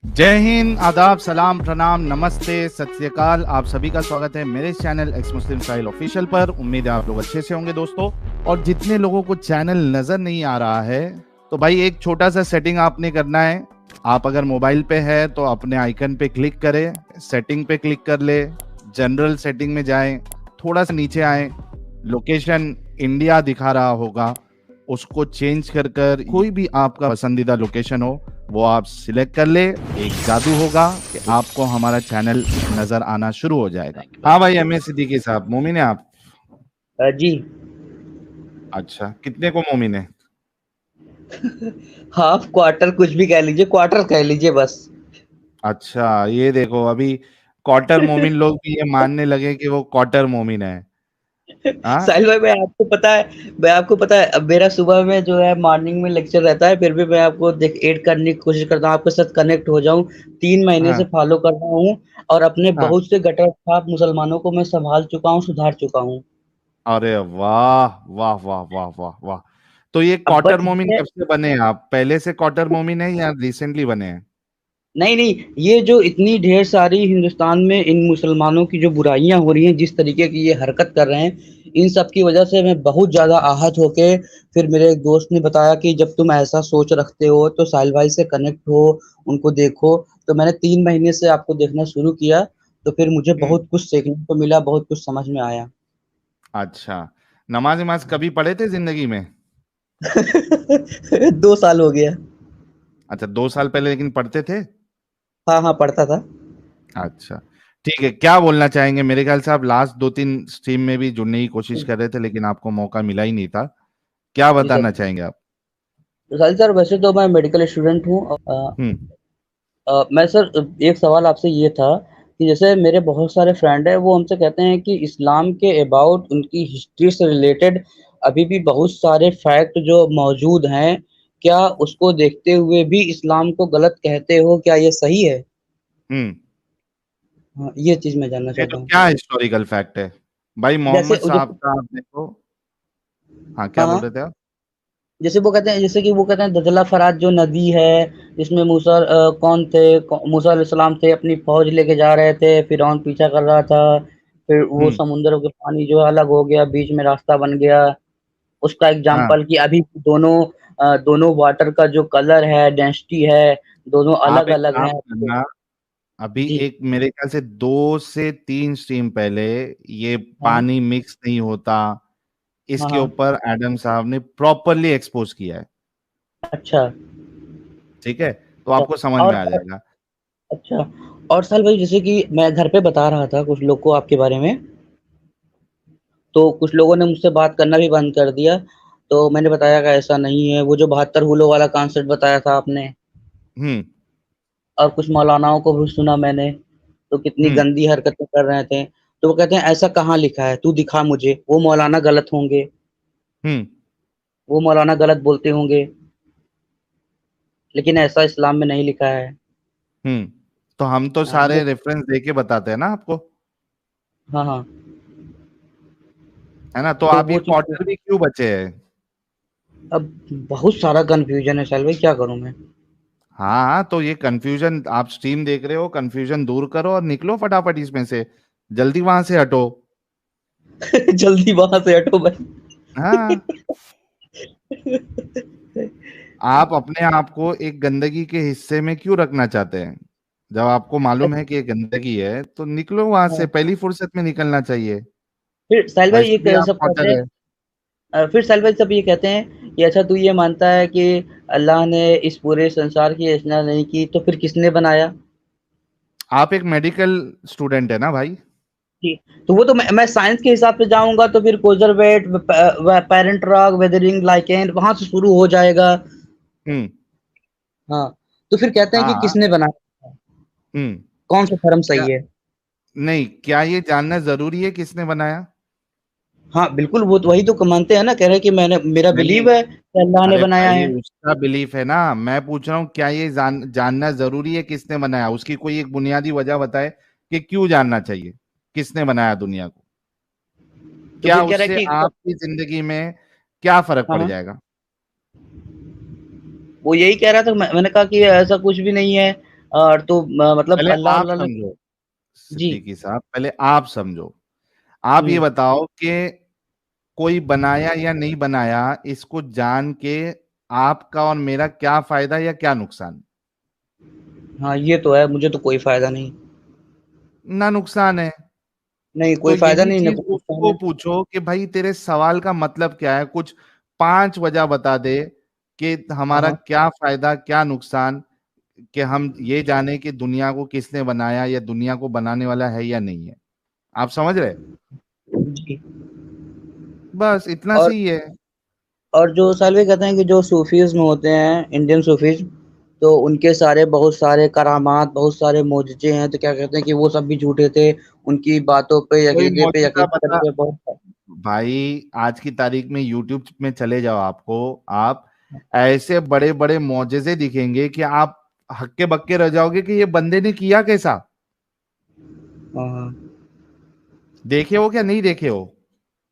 जय हिंद, आदाब, सलाम, प्रणाम, नमस्ते, सत श्री अकाल। आप सभी का स्वागत है मेरे चैनल एक्स मुस्लिम साहिल ऑफिशियल पर। उम्मीद है आप लोग अच्छे से होंगे दोस्तों। और जितने लोगों को चैनल नजर नहीं आ रहा है तो भाई एक छोटा सा सेटिंग आपने करना है। आप अगर मोबाइल पे है तो अपने आइकन पे क्लिक करें, सेटिंग पे क्लिक कर ले, जनरल सेटिंग में जाएं, थोड़ा सा नीचे आए, लोकेशन इंडिया दिखा रहा होगा, उसको चेंज कर कर कोई भी आपका पसंदीदा लोकेशन हो वो आप सिलेक्ट कर ले। एक जादू होगा कि आपको हमारा चैनल नजर आना शुरू हो जाएगा। हाँ भाई, एमए सिद्दीकी साहब, मोमिन है आप? जी। अच्छा, कितने को मोमिन है? हाफ क्वार्टर कुछ भी कह लीजिए, क्वार्टर कह लीजिए बस। अच्छा, ये देखो, अभी क्वार्टर मोमिन लोग भी ये मानने लगे कि वो क्वार्टर मोमिन है। हाँ। साहिल भाई, मैं आपको पता है अब मेरा सुबह में जो है मॉर्निंग में लेक्चर रहता है, फिर भी मैं आपको देख ऐड करने की कोशिश करता हूँ, आपके साथ कनेक्ट हो जाऊं। 3 महीने से हाँ। फॉलो कर रहा हूँ और अपने हाँ। बहुत से गटर छाप मुसलमानों को मैं संभाल चुका हूँ, सुधार चुका हूँ। अरे वाह वाह वाह वाह वाह वाह। तो ये अब क्वार्टर बच मोमिन गए। कब से बने हैं आप? पहले से क्वार्टर मोमिन है या रिसेंटली बने हैं? नहीं नहीं, ये जो इतनी ढेर सारी हिंदुस्तान में इन मुसलमानों की जो बुराइयां हो रही हैं, जिस तरीके की ये हरकत कर रहे हैं, इन सब की वजह से मैं बहुत ज्यादा आहत होके फिर मेरे एक दोस्त ने बताया कि जब तुम ऐसा सोच रखते हो तो साहिल भाई से कनेक्ट हो, उनको देखो। तो मैंने 3 महीने से आपको देखना शुरू किया, तो फिर मुझे हम्म। बहुत कुछ सीखने को मिला, बहुत कुछ समझ में आया। अच्छा, नमाज नमाज कभी पढ़े थे जिंदगी में? 2 साल हो गया। अच्छा, 2 साल पहले लेकिन पढ़ते थे? हाँ हाँ, पढ़ता था। अच्छा, ठीक है। क्या बोलना चाहेंगे? मेरे ख्याल से आप लास्ट 2-3 स्ट्रीम में भी जुड़ने की कोशिश कर रहे थे लेकिन आपको मौका मिला ही नहीं था। क्या जी सर। बताना चाहेंगे आप? तो साहिल सर, वैसे तो मैं मेडिकल स्टूडेंट हूँ। हम्म। मैं सर, एक सवाल आपसे ये था कि जैसे मेरे बहुत सारे फ्रेंड हैं, वो हमसे कहते हैं कि इस्लाम के अबाउट उनकी हिस्ट्री से रिलेटेड अभी भी बहुत सारे फैक्ट जो मौजूद हैं, क्या उसको देखते हुए भी इस्लाम को गलत कहते हो? क्या ये सही है? हम्म। हाँ, ये चीज़ मैं जानना नहीं चाहता तो हूँ। क्या हिस्टोरिकल फैक्ट है? भाई जैसे मोहम्मद साहब जैसे का आप देखो। हाँ, क्या हाँ बोल हाँ, रहे थे आप? जैसे वो कहते हैं, जैसे कि वो कहते हैं दजला फरात जो नदी है, जिसमें कौन थे, मूसा अलैहिस्सलाम थे, अपनी फौज लेके जा रहे थे, फिरौन पीछा कर रहा था, फिर वो हम्म। समुद्र के पानी जो है अलग हो गया, बीच में रास्ता बन गया। उसका हाँ, एग्जाम्पल कि अभी दोनों वाटर का जो कलर है, डेंसिटी है, दोनों अलग आप एक अलग काम हैं। करना। अभी जी। एक मेरे ख्याल से 2 से 3 स्ट्रीम पहले ये हाँ पानी मिक्स नहीं होता, हाँ इसके हाँ। ऊपर एडम साहब ने प्रॉपरली एक्सपोज किया है। अच्छा ठीक है, तो अच्छा। आपको समझ में और आ जाएगा। अच्छा, और साल भाई, जैसे कि मैं घर पे बता रहा था कुछ लोग को आपके बारे में, तो कुछ लोगों ने मुझसे बात करना भी बंद कर दिया। तो मैंने बताया कि ऐसा नहीं है, वो जो 72 हुलों वाला कॉन्सेप्ट बताया था आपने, हम्म। और कुछ मौलानाओं को भी सुना मैंने, तो कितनी हम्म। गंदी हरकतें कर रहे थे। तो वो कहते हैं ऐसा कहाँ लिखा है, तू दिखा मुझे। वो मौलाना गलत होंगे, हम्म। वो मौलाना गलत बोलते होंगे, लेकिन ऐसा इस्लाम में नहीं लिखा है। हम्म। तो हम तो हाँ, सारे रेफरेंस देके बताते हैं ना आपको। हाँ हाँ। है ना? तो तो आप ये वो चीज़, क्वार्टर भी क्यों बचे हैं? अब बहुत सारा कन्फ्यूजन है साहिल भाई, क्या करूँ मैं? हाँ हाँ, तो ये कंफ्यूजन, आप स्ट्रीम देख रहे हो, कंफ्यूजन दूर करो और निकलो फटाफट इसमें से, जल्दी वहां से हटो। जल्दी वहां से हटो भाई। हाँ। आप अपने आप को एक गंदगी के हिस्से में क्यों रखना चाहते हैं? जब आपको मालूम है कि ये गंदगी है तो निकलो वहां से, हाँ। पहली फुर्सत में निकलना चाहिए। फिर साहिल भाई, वैसे भी आप सब कहते क्वार्टर हैं, है। फिर साहिल भाई सब ये कहते हैं कि अच्छा, तू ये मानता है कि अल्लाह ने इस पूरे संसार की रचना नहीं की, तो फिर किसने बनाया? आप एक मेडिकल स्टूडेंट है ना भाई? जी। तो वो तो मैं साइंस के हिसाब से जाऊंगा, तो फिर कोजरवेट, पेरेंट रॉक, वेदरिंग लाइकेन वहां से शुरू हो जाएगा। हम्म। हाँ। तो फिर कहते हैं कि हाँ। किसने बनाया, हम्म। कौन सा धर्म क्या? सही है? नहीं, क्या ये जानना जरूरी है किसने बनाया? हाँ बिल्कुल, वो तो वही तो मानते हैं ना, कह रहे हैं कि मैंने, मेरा नहीं। बिलीव है कि अल्लाह ने अरे बनाया भाई, है। उसका बिलीफ है ना, मैं पूछ रहा हूँ क्या ये जानना जरूरी है किसने बनाया? उसकी कोई एक बुनियादी वजह बताए कि क्यों जानना चाहिए किसने बनाया दुनिया को। तो क्या फिर कह रहा है उससे कि आपकी जिंदगी में क्या फर्क हाँ पड़ हाँ। जाएगा? वो यही कह रहा था, मैंने कहा कि ऐसा कुछ भी नहीं है। और तो मतलब पहले अल्लाह आप अल्लाह समझो जी। सिद्दीकी साहब, पहले आप समझो। आप ये हम्म। बताओ कि कोई बनाया या नहीं बनाया, इसको जान के आपका और मेरा क्या फायदा या क्या नुकसान? हाँ, ये तो है, मुझे तो कोई फायदा नहीं। ना नुकसान है। नहीं, तो कोई फायदा यही नहीं, ना चीज कोई नुकसान उसको है। पूछो कि भाई तेरे सवाल का मतलब क्या है, कुछ 5 वजह बता दे कि हाँ, हमारा हाँ। क्या फायदा क्या नुकसान, कि हम ये जाने कि दुनिया को किसने बनाया या दुनिया को बनाने वाला है या नहीं है। आप समझ रहे? जी। बस इतना और सी है। और जो सालवे कहते हैं कि जो सूफीज़्म होते हैं, इंडियन सूफीज़्म, तो उनके सारे बहुत सारे करामात, बहुत सारे मोज़िज़े हैं, तो क्या कहते हैं कि वो सब भी झूठे थे। उनकी बातों पे, कोई अकीदे पे मौजूदा यकीन बता करके बहुत। भाई, आज की तारीख में यूट्यूब में चले जाओ, आपको आप ऐसे बड़े बड़े मौजज़े दिखेंगे कि आप हक्के बक्के रह जाओगे कि ये बंदे ने किया कैसा। हाँ, हाँ। देखे हो क्या नहीं देखे हो?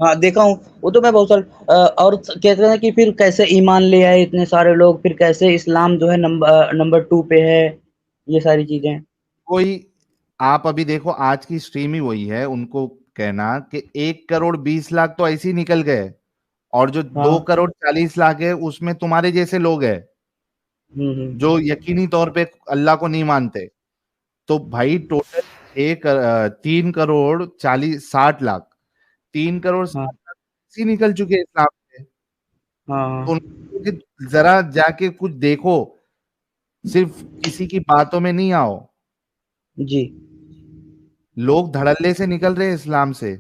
हाँ, देखा हूँ। वो तो मैं बहुत सारे और कहते हैं कि फिर कैसे ईमान ले आए इतने सारे लोग, फिर कैसे इस्लाम जो है नंबर 2 पे है, ये सारी चीज़ें। कोई आप अभी देखो, आज की स्ट्रीम ही वही है। उनको कहना कि 1 करोड़ 20 लाख तो ऐसे ही निकल गए, और जो दो हाँ। करोड़ 40 लाख है उसमें तुम्हारे जैसे लोग हैं हुँ, हुँ। जो यकीनी तौर पे अल्लाह को नहीं मानते। तो भाई टोटल 3 करोड़ 40 60 लाख, 3 करोड़ 60 लाख ऐसे ही निकल चुके हैं इस्लाम से। हाँ, तो हाँ। उनको कि जरा जाके कुछ देखो, सिर्फ किसी की बातों में नहीं आओ। जी। लोग धड़ल्ले से निकल रहे हैं इस्लाम से।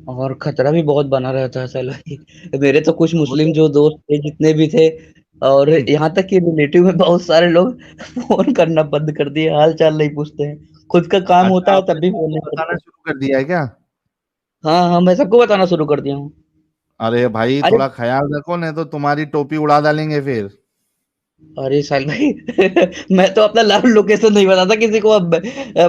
और खतरा भी बहुत बना रहता है साला ये। मेरे तो कुछ वो मुस्लिम तो जो दोस्त थे जितने भी थे, और यहाँ तक कि रिलेटिव में बहुत सारे लोग फ़ोन करना बंद कर दिए, हाल-चाल नहीं पूछते हैं। खुद का काम अच्छा, होता है आपने तब भी फ़ोन सबको नहीं बताना करते। शुरू कर दिया है क्या? हाँ, हाँ, मैं सबको बताना शुरू कर दिया हूँ। अरे भाई, अरे! थोड़ा ख्याल रखो, नहीं तो तुम्हारी टोपी उड़ा डालेंगे फिर। अरे साहिल भाई मैं तो अपना लाइव लोकेशन नहीं बताता किसी को। अब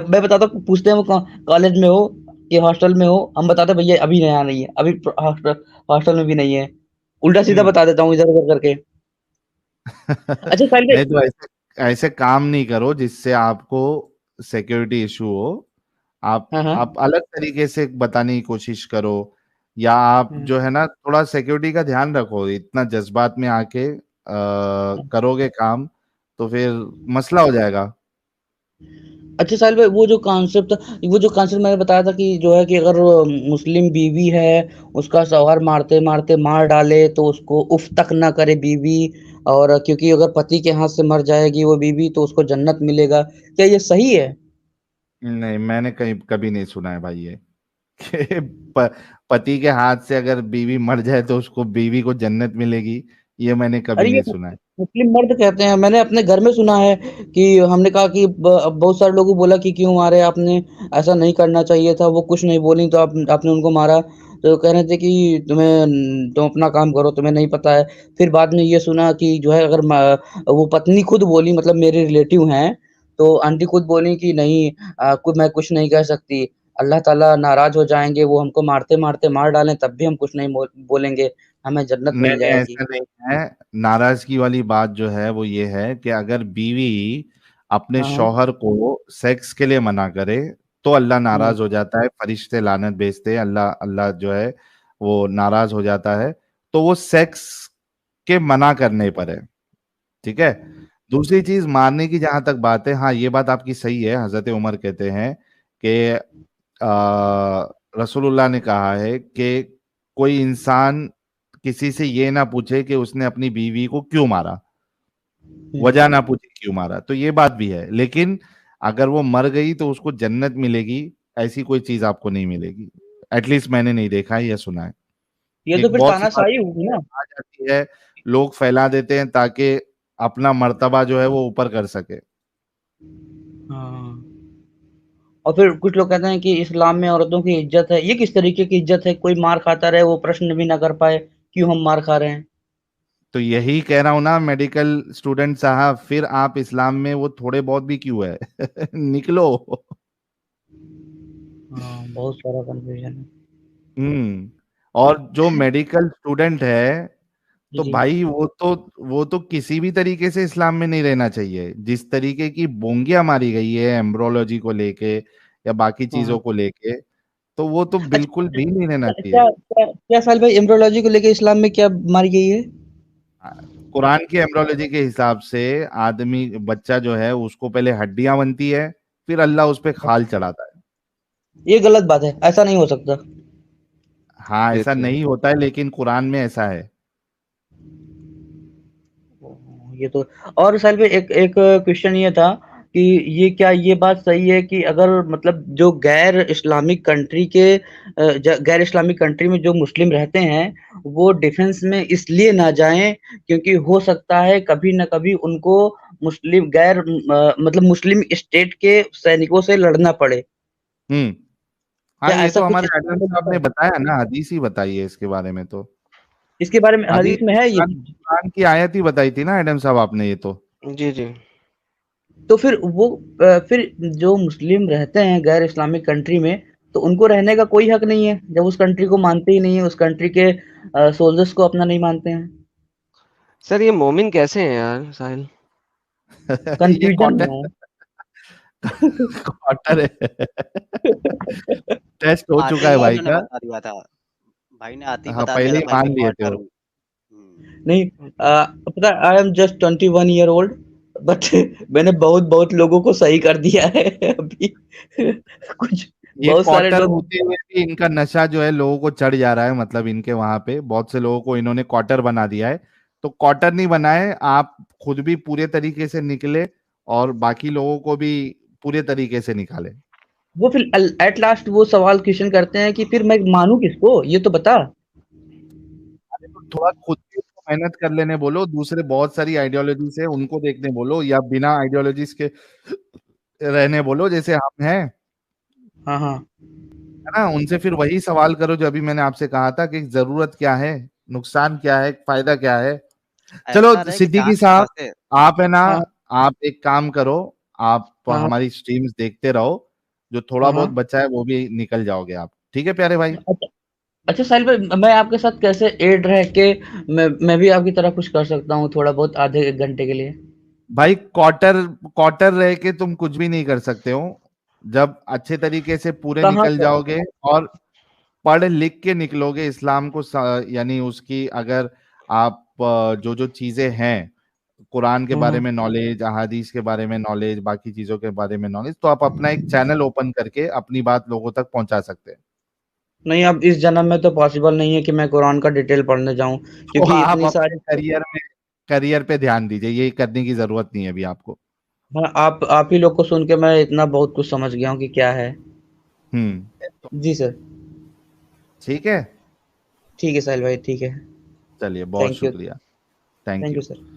मैं बताता हूँ, पूछते हैं वो कॉलेज में हो कि हॉस्टल में हो, हम बताते हैं भैया अभी यहाँ नहीं है, अभी हॉस्टल हॉस्टल में भी नहीं है। उल्टा सीधा हम्म। बता देता हूँ इधर उधर करके। अच्छा साहिल भाई। नहीं तो ऐसे ऐसे काम नहीं करो जिससे आपको सिक्योरिटी इशू हो। हाँ, आप हाँ। अलग तरीके से बताने की कोशिश करो, या आप हुँ, जो है ना थोड़ा सिक्योरिटी का ध्यान रखो। इतना जज्बात में आके हुँ। करोगे काम तो फिर मसला हो जाएगा। अच्छा साहिल भाई, वो जो कॉन्सेप्ट मैंने बताया था कि जो है कि अगर मुस्लिम बीवी है, उसका शौहर मारते-मारते मार डाले तो उसको उफ़ तक ना करे बीवी, और क्योंकि अगर पति के हाथ से मर जाएगी वो बीवी तो उसको जन्नत मिलेगा। क्या ये सही है? नहीं, मैंने कहीं कभी नहीं सुना है भाई ये कि पति के हाथ से अगर बीवी मर जाए तो उसको बीवी को जन्नत मिलेगी। ये मैंने कभी अरे ये नहीं सुना है। मुस्लिम मर्द कहते हैं, मैंने अपने घर में सुना है कि हमने कहा कि बहुत सारे लोगों को बोला कि क्यों मारे आपने, ऐसा नहीं करना चाहिए था, वो कुछ नहीं बोली तो आपने उनको मारा। तो कह रहे थे कि तुम अपना काम करो, तुम्हें नहीं पता है। फिर बाद में ये सुना कि जो है अगर वो पत्नी खुद बोली, मतलब मेरे रिलेटिव हैं, तो आंटी खुद बोली कि नहीं, मैं कुछ नहीं कह सकती, अल्लाह ताला नाराज हो जाएंगे, वो हमको मारते मारते मार डालें तब भी हम कुछ नहीं बोलेंगे, हमें जन्नत नहीं मिल नहीं, जाएगी। ऐसा नहीं है। नाराजगी वाली बात जो है वो ये है कि अगर बीवी अपने हाँ, हाँ। शौहर को सेक्स के लिए मना करे तो अल्लाह हुँ। नाराज हो जाता है, फरिश्ते लानत भेजते हैं, अल्लाह अल्लाह जो है वो नाराज हो जाता है। तो वो सेक्स के मना करने पर है। ठीक है। दूसरी चीज, मारने की जहां तक बात है, हाँ ये बात आपकी सही है। हजरत उमर कहते हैं कि रसूलुल्लाह ने कहा है कि कोई इंसान किसी से ये ना पूछे कि उसने अपनी बीवी को क्यों मारा, वजह हुँ। ना पूछे क्यों मारा। तो ये बात भी है, लेकिन अगर वो मर गई तो उसको जन्नत मिलेगी, ऐसी कोई चीज आपको नहीं मिलेगी। एटलीस्ट मैंने नहीं देखा है या सुना है। ये तो एक फिर बहुत सी तानाशाही हुई बातें ना? आ जाती है, लोग फैला देते हैं ताकि अपना मर्तबा जो है वो ऊपर कर सके। हाँ। और फिर कुछ लोग कहते हैं कि इस्लाम में औरतों की इज़्ज़त है। ये किस तरीके की इज़्ज़त है? कोई मार खाता रहे, वो प्रश्न भी ना कर पाए, क्यों हम मार खा रहे हैं? तो यही कह रहा हूं ना मेडिकल स्टूडेंट साहब, फिर आप इस्लाम में वो थोड़े बहुत भी क्यों है? निकलो। हाँ, बहुत सारा कन्फ्यूज़न है। और जो मेडिकल स्टूडेंट है जी तो जी। भाई वो तो किसी भी तरीके से इस्लाम में नहीं रहना चाहिए। जिस तरीके की बोंगियां मारी गई है एम्ब्रोलॉजी को लेके या बाकी हाँ चीजों हाँ। को लेके, तो वो तो बिल्कुल अच्छा, भी नहीं रहना क्या चाहिए। क्या क्या साहिल भाई, एम्ब्रोलॉजी को लेके इस्लाम में क्या मारी गई है? कुरान की एम्ब्रोलॉजी के हिसाब से आदमी बच्चा जो है उसको पहले हड्डियां बनती है, फिर अल्लाह उस पे खाल चढ़ाता है। ये गलत बात है, ऐसा नहीं हो सकता। हाँ, ये ऐसा तो नहीं होता है लेकिन कुरान में ऐसा है। ये तो, और साहिल भाई एक एक क्वेश्चन ये था कि ये क्या ये बात सही है कि अगर मतलब जो गैर इस्लामिक कंट्री के गैर इस्लामिक कंट्री में जो मुस्लिम रहते हैं, वो डिफेंस में इसलिए ना जाएं क्योंकि हो सकता है कभी ना कभी उनको मुस्लिम मतलब मुस्लिम स्टेट के सैनिकों से लड़ना पड़े? हम्म। हाँ, क्या ये ऐसा तो कुछ हमारे इस्लाम एडम में साहब लिखा ने है? बताया ना, हदीस ही बताई है इसके बारे में तो। इसके बारे में हदीस, हदीस में है ये कुरान चीज? कुरान की आयत ही बताई थी ना एडम साहब आपने ये तो। जी जी। तो फिर वो फिर जो मुस्लिम रहते हैं गैर इस्लामिक कंट्री में, तो उनको रहने का कोई हक नहीं है जब उस कंट्री को मानते ही नहीं है, उस कंट्री के सोल्जर्स को अपना नहीं मानते हैं। सर ये मोमिन कैसे हैं यार साहिल? ये कंफ्यूजन क्वार्टर है। क्वार्टर है। टेस्ट हो आते चुका है ही भाई उन्होंने का। बता दिया था, भाई ने आते ही हाँ, बता दिया पहले था ही भाई मैं मान लिए थे क्वार्टर वो। हूँ। नहीं, पता, I am just 21 year old, but मैंने बहुत बहुत लोगों को सही कर दिया है अभी। कुछ ये बहुत सारे क्वार्टर लोग। होते हुए भी इनका नशा जो है लोगों को चढ़ जा रहा है, मतलब इनके वहां पे बहुत से लोगों को इन्होंने क्वार्टर बना दिया है। तो क्वार्टर नहीं बनाए आप, खुद भी पूरे तरीके से निकले और बाकी लोगों को भी पूरे तरीके से निकाले। वो फिर एट लास्ट वो सवाल क्वेश्चन करते हैं कि फिर मैं मानूं किसको, ये तो बता। अरे तो थोड़ा खुद भी उसको मेहनत कर लेने बोलो, दूसरे बहुत सारी आइडियोलॉजीज है उनको देखने बोलो, या बिना आइडियोलॉजीज के रहने बोलो जैसे हम हैं, हाँ हाँ है ना। उनसे फिर वही सवाल करो जो अभी मैंने आपसे कहा था कि जरूरत क्या है, नुकसान क्या है, फायदा क्या है। चलो ऐसा रहे कि जहाँ सिद्दीकी तक साहब, फंसे। आप है ना, हाँ आप एक काम करो, आप हाँ हाँ हमारी स्ट्रीम्स देखते रहो, जो थोड़ा हाँ बहुत हाँ। बचा है वो भी निकल जाओगे आप, ठीक है प्यारे भाई। अच्छा, अच्छा साहिल भाई, मैं आपके साथ कैसे एड रह के मैं भी आपकी तरह कुछ कर सकता हूँ थोड़ा बहुत, आधे एक घंटे के लिए? भाई क्वार्टर क्वार्टर रह के तुम कुछ भी नहीं कर सकते हो। जब अच्छे तरीके से पूरे कहाँ निकल पर? जाओगे और पढ़ लिख के निकलोगे इस्लाम को, यानी उसकी अगर आप जो जो चीजें हैं कुरान के बारे हाँ। में नॉलेज, अहादीस के बारे में नॉलेज, बाकी चीजों के बारे में नॉलेज, तो आप अपना एक चैनल ओपन करके अपनी बात लोगों तक पहुंचा सकते हैं। नहीं, अब इस जन्म में तो पॉसिबल नहीं है कि मैं कुरान का डिटेल पढ़ने जाऊं, तो क्योंकि आप इतनी अपने सारी। करियर पे ध्यान दीजिए, ये करने की जरूरत नहीं है अभी आपको। हाँ, आप ही लोग को सुन के मैं इतना बहुत कुछ समझ गया हूँ कि क्या है। हम्म। जी सर। ठीक है, ठीक है साहिल भाई, ठीक है। चलिए बहुत थैंक यू। शुक्रिया। Thank thank you you. Sir.